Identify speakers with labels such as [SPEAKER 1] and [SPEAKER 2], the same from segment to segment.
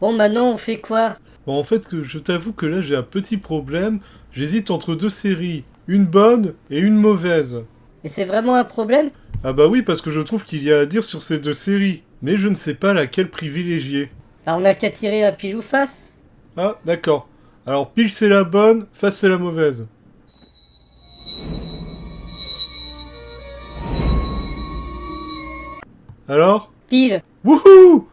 [SPEAKER 1] Bon, maintenant, on fait quoi?
[SPEAKER 2] Bon, en fait, je t'avoue que là, j'ai un petit problème. J'hésite entre deux séries. Une bonne et une mauvaise.
[SPEAKER 1] Et c'est vraiment un problème?
[SPEAKER 2] Ah bah oui, parce que je trouve qu'il y a à dire sur ces deux séries. Mais je ne sais pas laquelle privilégier.
[SPEAKER 1] Bah, on a qu'à tirer à pile ou face.
[SPEAKER 2] Ah, d'accord. Alors, pile c'est la bonne, face c'est la mauvaise. Alors?
[SPEAKER 1] Pile.
[SPEAKER 2] Wouhou!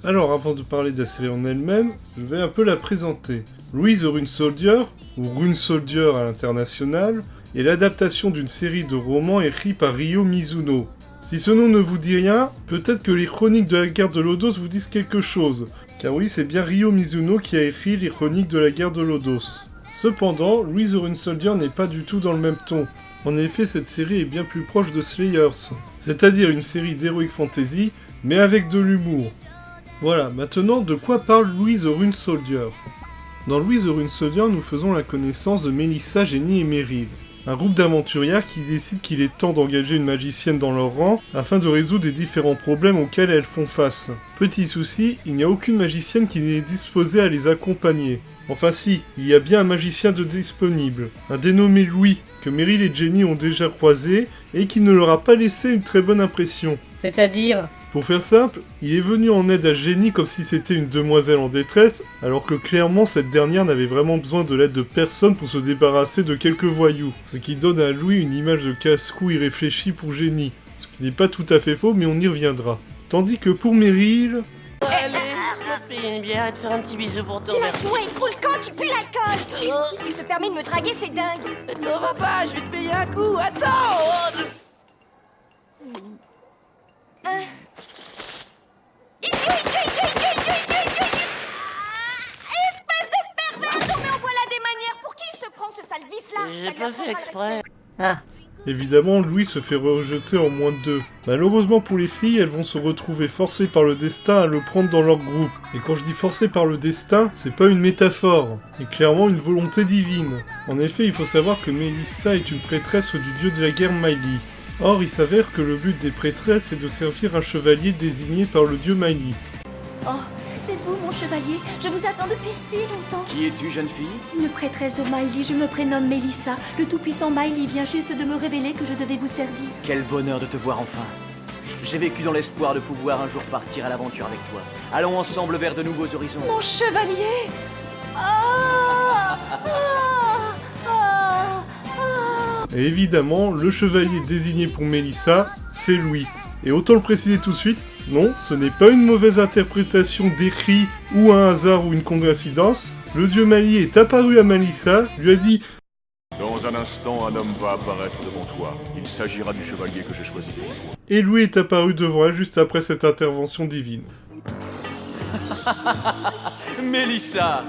[SPEAKER 2] Alors, avant de parler de la série en elle-même, je vais un peu la présenter. Louis the Rune Soldier, ou Rune Soldier à l'international, est l'adaptation d'une série de romans écrits par Ryo Mizuno. Si ce nom ne vous dit rien, peut-être que les chroniques de la guerre de Lodos vous disent quelque chose, car oui, c'est bien Ryo Mizuno qui a écrit les chroniques de la guerre de Lodos. Cependant, Louis the Rune Soldier n'est pas du tout dans le même ton. En effet, cette série est bien plus proche de Slayers, c'est-à-dire une série d'heroic fantasy, mais avec de l'humour. Voilà, maintenant, de quoi parle Louis the Rune Soldier? Dans Louis the Rune Soldier, nous faisons la connaissance de Melissa, Jenny et Meryl, un groupe d'aventurières qui décident qu'il est temps d'engager une magicienne dans leur rang afin de résoudre les différents problèmes auxquels elles font face. Petit souci, il n'y a aucune magicienne qui n'est disposée à les accompagner. Enfin si, il y a bien un magicien de disponible, un dénommé Louis, que Meryl et Jenny ont déjà croisé et qui ne leur a pas laissé une très bonne impression.
[SPEAKER 1] C'est-à-dire?
[SPEAKER 2] Pour faire simple, il est venu en aide à Jenny comme si c'était une demoiselle en détresse, alors que clairement cette dernière n'avait vraiment besoin de l'aide de personne pour se débarrasser de quelques voyous, ce qui donne à Louis une image de casse-cou irréfléchi pour Jenny, ce qui n'est pas tout à fait faux mais on y reviendra. Tandis que pour Meryl...
[SPEAKER 3] Allez, laisse-moi te payer une bière et te faire un petit bisou pour te
[SPEAKER 4] Il a
[SPEAKER 3] remercier.
[SPEAKER 4] joué, il fout le camp, tu pues l'alcool. S'il se permet de me draguer, c'est dingue.
[SPEAKER 3] T'en vas pas, je vais te payer un coup, attends.
[SPEAKER 4] Espèce de pervers. Non mais en voilà des manières. Pour qui il se prend ce sale vice là?
[SPEAKER 3] J'ai pas fait exprès.
[SPEAKER 1] Ah.
[SPEAKER 2] Évidemment, Louis se fait rejeter en moins de 2. Malheureusement pour les filles, elles vont se retrouver forcées par le destin à le prendre dans leur groupe. Et quand je dis forcées par le destin, c'est pas une métaphore, mais clairement une volonté divine. En effet, il faut savoir que Melissa est une prêtresse du dieu de la guerre Miley. Or, il s'avère que le but des prêtresses est de servir un chevalier désigné par le dieu Miley.
[SPEAKER 4] Oh, c'est vous mon chevalier. Je vous attends depuis si longtemps.
[SPEAKER 5] Qui es-tu, jeune fille?
[SPEAKER 4] Une prêtresse de Miley, je me prénomme Melissa. Le tout-puissant Miley vient juste de me révéler que je devais vous servir.
[SPEAKER 5] Quel bonheur de te voir enfin. J'ai vécu dans l'espoir de pouvoir un jour partir à l'aventure avec toi. Allons ensemble vers de nouveaux horizons.
[SPEAKER 4] Mon chevalier. Ah, ah, ah, ah.
[SPEAKER 2] Et évidemment, le chevalier désigné pour Melissa, c'est Louis. Et autant le préciser tout de suite, non, ce n'est pas une mauvaise interprétation d'écrit ou un hasard ou une coïncidence. Le dieu Miley est apparu à Melissa, lui a dit
[SPEAKER 6] « Dans un instant, un homme va apparaître devant toi. Il s'agira du chevalier que j'ai choisi pour toi. »
[SPEAKER 2] et Louis est apparu devant elle juste après cette intervention divine.
[SPEAKER 5] Mélissa!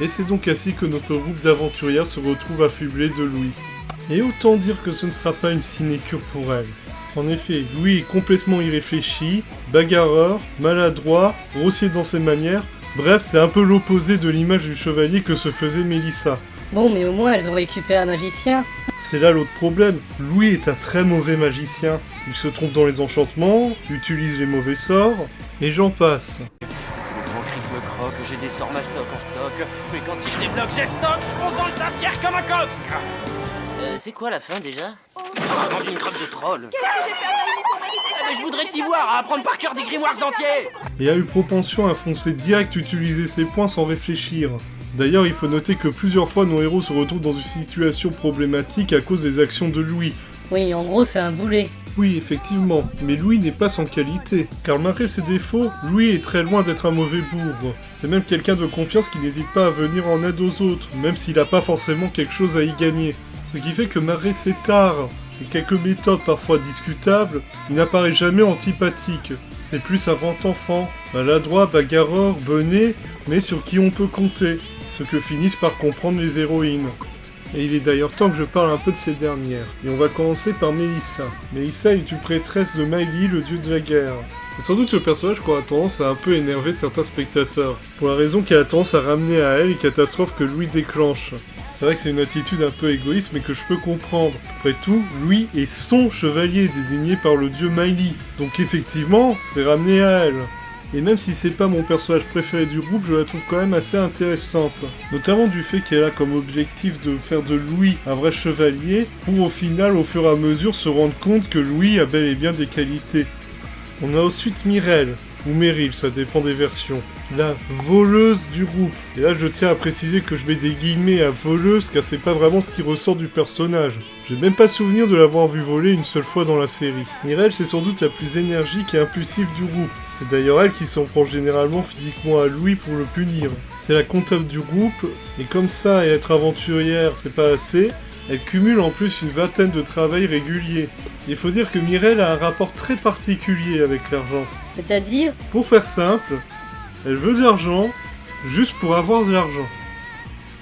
[SPEAKER 2] Et c'est donc ainsi que notre groupe d'aventurières se retrouve affublé de Louis. Et autant dire que ce ne sera pas une sinécure pour elle. En effet, Louis est complètement irréfléchi, bagarreur, maladroit, grossier dans ses manières, bref, c'est un peu l'opposé de l'image du chevalier que se faisait Melissa.
[SPEAKER 1] Bon, mais au moins, elles ont récupéré un magicien.
[SPEAKER 2] C'est là l'autre problème, Louis est un très mauvais magicien. Il se trompe dans les enchantements, utilise les mauvais sorts, et j'en passe.
[SPEAKER 3] Le grand cri me croque, j'ai des sorts ma stock en stock. Mais quand il débloque, j'ai stock, je fonce dans le tas de pierre comme un coq. C'est quoi la fin déjà? Vendre une crotte de troll.
[SPEAKER 4] Qu'est-ce que j'ai fait à Miley pour mériter ça?
[SPEAKER 3] Mais je voudrais t'y voir, à apprendre par cœur des grimoires entiers.
[SPEAKER 2] Et a eu propension à foncer direct utiliser ses points sans réfléchir. D'ailleurs, il faut noter que plusieurs fois nos héros se retrouvent dans une situation problématique à cause des actions de Louis.
[SPEAKER 1] Oui, en gros, c'est un boulet.
[SPEAKER 2] Oui, effectivement, mais Louis n'est pas sans qualité, car malgré ses défauts, Louis est très loin d'être un mauvais bourre. C'est même quelqu'un de confiance qui n'hésite pas à venir en aide aux autres, même s'il n'a pas forcément quelque chose à y gagner. Ce qui fait que malgré ses tares et quelques méthodes parfois discutables, il n'apparaît jamais antipathique. C'est plus un grand enfant, maladroit, bagarreur, bonnet, mais sur qui on peut compter, ce que finissent par comprendre les héroïnes. Et il est d'ailleurs temps que je parle un peu de ces dernières. Et on va commencer par Melissa. Melissa est une prêtresse de Miley, le dieu de la guerre. C'est sans doute le personnage qui aura tendance à un peu énerver certains spectateurs, pour la raison qu'elle a tendance à ramener à elle les catastrophes que Louis déclenche. C'est vrai que c'est une attitude un peu égoïste, mais que je peux comprendre. Après tout, Louis est son chevalier, désigné par le dieu Miley. Donc effectivement, c'est ramené à elle. Et même si c'est pas mon personnage préféré du groupe, je la trouve quand même assez intéressante. Notamment du fait qu'elle a comme objectif de faire de Louis un vrai chevalier, pour au final, au fur et à mesure, se rendre compte que Louis a bel et bien des qualités. On a ensuite Myrelle, ou Meryl, ça dépend des versions. La voleuse du groupe. Et là, je tiens à préciser que je mets des guillemets à voleuse, car c'est pas vraiment ce qui ressort du personnage. J'ai même pas souvenir de l'avoir vu voler une seule fois dans la série. Myrelle, c'est sans doute la plus énergique et impulsive du groupe. C'est d'ailleurs elle qui s'en prend généralement physiquement à Louis pour le punir. C'est la comptable du groupe, et comme ça, et être aventurière, c'est pas assez, elle cumule en plus une vingtaine de travails réguliers. Il faut dire que Myrelle a un rapport très particulier avec l'argent.
[SPEAKER 1] C'est-à-dire?
[SPEAKER 2] Pour faire simple, elle veut de l'argent, juste pour avoir de l'argent.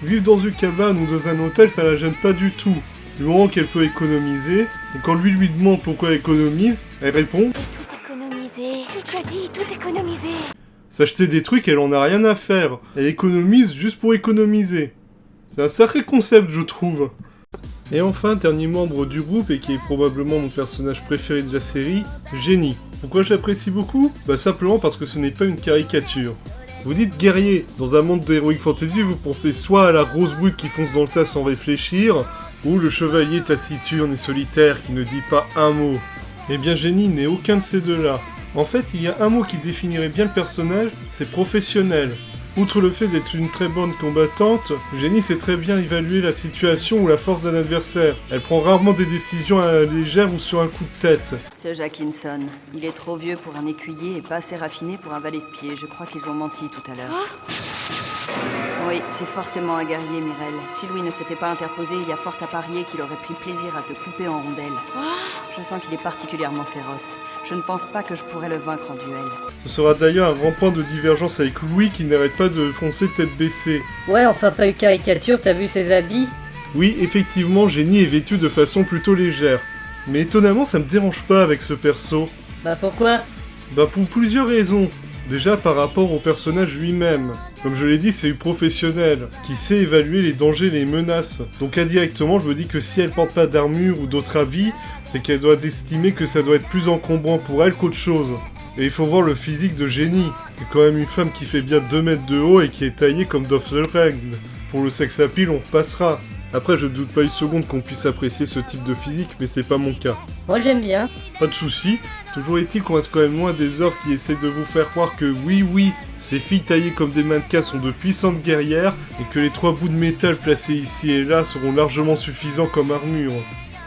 [SPEAKER 2] Vivre dans une cabane ou dans un hôtel, ça la gêne pas du tout, du moment qu'elle peut économiser, et quand lui demande pourquoi elle économise, elle répond
[SPEAKER 4] Tout économisé. J'ai déjà dit, tout économisé.
[SPEAKER 2] s'acheter des trucs, elle en a rien à faire. Elle économise juste pour économiser. C'est un sacré concept, je trouve. Et enfin, dernier membre du groupe, et qui est probablement mon personnage préféré de la série, Jenny. Pourquoi je l'apprécie beaucoup? Bah simplement parce que ce n'est pas une caricature. Vous dites guerrier, dans un monde d'Heroic Fantasy, vous pensez soit à la grosse brute qui fonce dans le tas sans réfléchir, ou le chevalier taciturne et solitaire qui ne dit pas un mot. Eh bien Jenny n'est aucun de ces deux-là. En fait, il y a un mot qui définirait bien le personnage, c'est professionnel. Outre le fait d'être une très bonne combattante, Jenny sait très bien évaluer la situation ou la force d'un adversaire. Elle prend rarement des décisions à la légère ou sur un coup de tête.
[SPEAKER 7] Ce Jackinson, il est trop vieux pour un écuyer et pas assez raffiné pour un valet de pied. Je crois qu'ils ont menti tout à l'heure. Oui, c'est forcément un guerrier, Myrelle. Si Louis ne s'était pas interposé, il y a fort à parier qu'il aurait pris plaisir à te couper en rondelles. Je sens qu'il est particulièrement féroce. Je ne pense pas que je pourrais le vaincre en duel.
[SPEAKER 2] Ce sera d'ailleurs un grand point de divergence avec Louis qui n'arrête pas de foncer tête baissée.
[SPEAKER 1] Ouais, enfin pas une caricature, t'as vu ses habits?
[SPEAKER 2] Oui, effectivement, Jenny est vêtue de façon plutôt légère. Mais étonnamment, ça me dérange pas avec ce perso.
[SPEAKER 1] Bah pourquoi?
[SPEAKER 2] Bah pour plusieurs raisons. Déjà par rapport au personnage lui-même. Comme je l'ai dit, c'est une professionnelle, qui sait évaluer les dangers et les menaces. Donc indirectement, je me dis que si elle porte pas d'armure ou d'autres habits, c'est qu'elle doit estimer que ça doit être plus encombrant pour elle qu'autre chose. Et il faut voir le physique de Jenny. C'est quand même une femme qui fait bien 2 mètres de haut et qui est taillée comme Dolph Lundgren. Pour le sex appeal, on repassera. Après, je doute pas une seconde qu'on puisse apprécier ce type de physique, mais c'est pas mon cas.
[SPEAKER 1] Moi j'aime bien.
[SPEAKER 2] Pas de soucis. Toujours est-il qu'on reste quand même loin des œuvres qui essaient de vous faire croire que oui, ces filles taillées comme des mannequins sont de puissantes guerrières et que les 3 bouts de métal placés ici et là seront largement suffisants comme armure.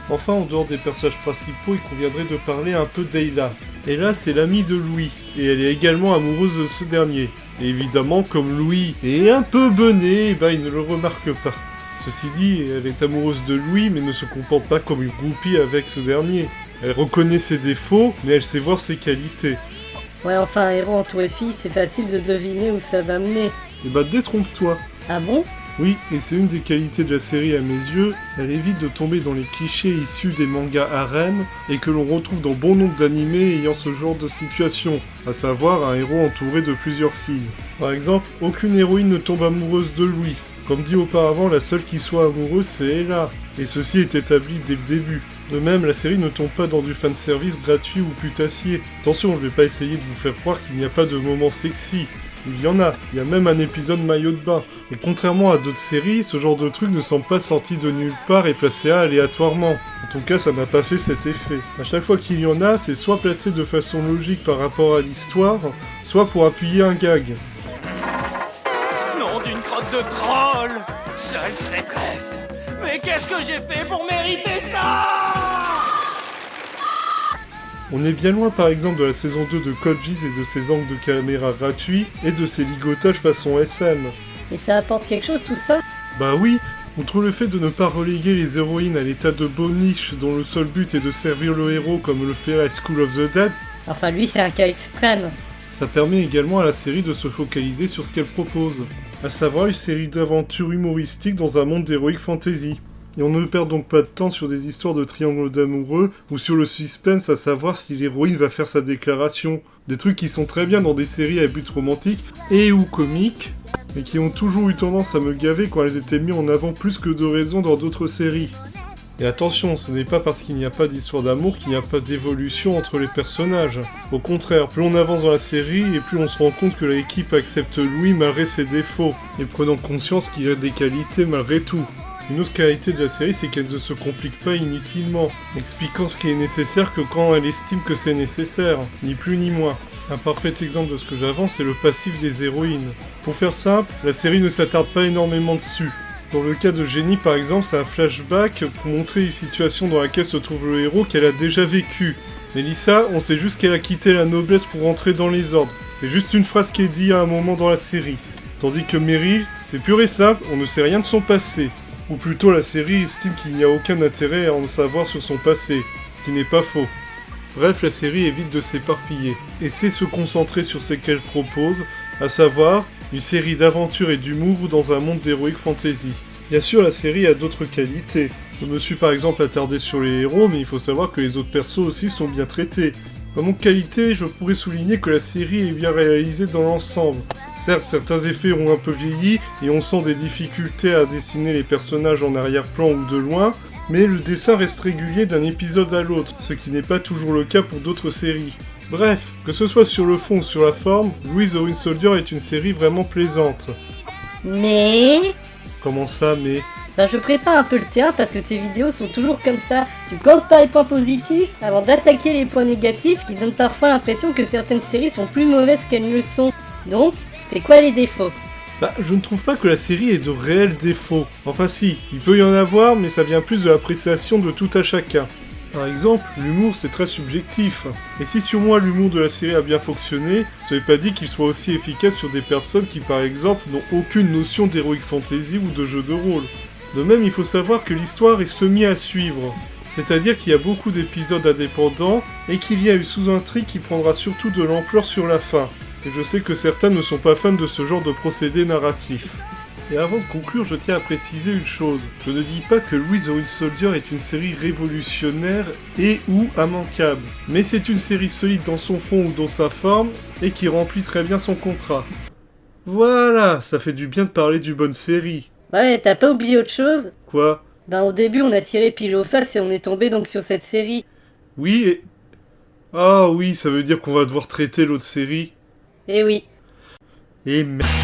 [SPEAKER 2] Enfin, en dehors des personnages principaux, il conviendrait de parler un peu d'Ayla. Ayla, c'est l'amie de Louis, et elle est également amoureuse de ce dernier. Et évidemment, comme Louis est un peu bené, il ne le remarque pas. Ceci dit, elle est amoureuse de Louis, mais ne se comporte pas comme une groupie avec ce dernier. Elle reconnaît ses défauts, mais elle sait voir ses qualités.
[SPEAKER 1] Ouais, enfin un héros entouré de filles, c'est facile de deviner où ça va mener.
[SPEAKER 2] Et détrompe-toi.
[SPEAKER 1] Ah bon?
[SPEAKER 2] Oui, et c'est une des qualités de la série à mes yeux, elle évite de tomber dans les clichés issus des mangas harem et que l'on retrouve dans bon nombre d'animés ayant ce genre de situation, à savoir un héros entouré de plusieurs filles. Par exemple, aucune héroïne ne tombe amoureuse de Louis. Comme dit auparavant, la seule qui soit amoureuse c'est Ayla, et ceci est établi dès le début. De même, la série ne tombe pas dans du fanservice gratuit ou putassier. Attention, je vais pas essayer de vous faire croire qu'il n'y a pas de moments sexy. Il y en a, il y a même un épisode maillot de bain. Et contrairement à d'autres séries, ce genre de truc ne semble pas sorti de nulle part et placé aléatoirement. En tout cas, ça n'a pas fait cet effet. À chaque fois qu'il y en a, c'est soit placé de façon logique par rapport à l'histoire, soit pour appuyer un gag.
[SPEAKER 3] Nom d'une crotte de troll! Seule traîtresse! Mais qu'est-ce que j'ai fait pour mériter ça?
[SPEAKER 2] On est bien loin par exemple de la saison 2 de Code Geass et de ses angles de caméra gratuits et de ses ligotages façon SM.
[SPEAKER 1] Et ça apporte quelque chose tout ça?
[SPEAKER 2] Bah oui, Outre le fait de ne pas reléguer les héroïnes à l'état de boniches dont le seul but est de servir le héros comme le fait High School of the Dead,
[SPEAKER 1] Enfin, lui, c'est un cas extrême.
[SPEAKER 2] ça permet également à la série de se focaliser sur ce qu'elle propose, à savoir une série d'aventures humoristiques dans un monde d'heroic fantasy. Et on ne perd donc pas de temps sur des histoires de triangles d'amoureux ou sur le suspense à savoir si l'héroïne va faire sa déclaration. Des trucs qui sont très bien dans des séries à but romantique et ou comique, mais qui ont toujours eu tendance à me gaver quand elles étaient mises en avant plus que de raison dans d'autres séries. Et attention, ce n'est pas parce qu'il n'y a pas d'histoire d'amour qu'il n'y a pas d'évolution entre les personnages. Au contraire, plus on avance dans la série et plus on se rend compte que l'équipe accepte Louis malgré ses défauts, et prenant conscience qu'il a des qualités malgré tout. Une autre qualité de la série, c'est qu'elle ne se complique pas inutilement, expliquant ce qui est nécessaire que quand elle estime que c'est nécessaire, ni plus ni moins. Un parfait exemple de ce que j'avance, c'est le passif des héroïnes. Pour faire simple, la série ne s'attarde pas énormément dessus. Dans le cas de Jenny par exemple, c'est un flashback pour montrer une situation dans laquelle se trouve le héros qu'elle a déjà vécu. Melissa, on sait juste qu'elle a quitté la noblesse pour entrer dans les ordres. C'est juste une phrase qui est dite à un moment dans la série. Tandis que Meryl, c'est pur et simple, on ne sait rien de son passé. Ou plutôt la série estime qu'il n'y a aucun intérêt à en savoir sur son passé, ce qui n'est pas faux. Bref, la série évite de s'éparpiller, et sait se concentrer sur ce qu'elle propose, à savoir une série d'aventures et d'humour dans un monde d'heroic fantasy. Bien sûr, la série a d'autres qualités. Je me suis par exemple attardé sur les héros, mais il faut savoir que les autres persos aussi sont bien traités. Comme autre qualité, je pourrais souligner que la série est bien réalisée dans l'ensemble. Certes, certains effets ont un peu vieilli, et on sent des difficultés à dessiner les personnages en arrière-plan ou de loin, mais le dessin reste régulier d'un épisode à l'autre, ce qui n'est pas toujours le cas pour d'autres séries. Bref, que ce soit sur le fond ou sur la forme, Louis the Wind Soldier est une série vraiment plaisante.
[SPEAKER 1] Mais...
[SPEAKER 2] Comment ça, mais...
[SPEAKER 1] Ben, je prépare un peu le terrain parce que tes vidéos sont toujours comme ça. Tu commences par les points positifs avant d'attaquer les points négatifs, ce qui donne parfois l'impression que certaines séries sont plus mauvaises qu'elles ne le sont. Donc, c'est quoi les défauts ?
[SPEAKER 2] Bah, je ne trouve pas que la série ait de réels défauts. Enfin si, il peut y en avoir, mais ça vient plus de l'appréciation de tout à chacun. Par exemple, l'humour c'est très subjectif. Et si sur moi l'humour de la série a bien fonctionné, ça n'est pas dit qu'il soit aussi efficace sur des personnes qui par exemple n'ont aucune notion d'heroic fantasy ou de jeu de rôle. De même, il faut savoir que l'histoire est semi à suivre. C'est-à-dire qu'il y a beaucoup d'épisodes indépendants et qu'il y a une sous-intrigue qui prendra surtout de l'ampleur sur la fin. Et je sais que certains ne sont pas fans de ce genre de procédé narratif. Et avant de conclure, je tiens à préciser une chose. Je ne dis pas que Louis the Wind Soldier est une série révolutionnaire et ou immanquable. Mais c'est une série solide dans son fond ou dans sa forme et qui remplit très bien son contrat. Voilà, ça fait du bien de parler d'une bonne série.
[SPEAKER 1] Ouais, t'as pas oublié autre chose ?
[SPEAKER 2] Quoi ?
[SPEAKER 1] Ben, au début, on a tiré pile aux faces et on est tombé donc sur cette série.
[SPEAKER 2] Oui et... Ah oui, ça veut dire qu'on va devoir traiter l'autre série.
[SPEAKER 1] Eh oui.
[SPEAKER 2] Et merde.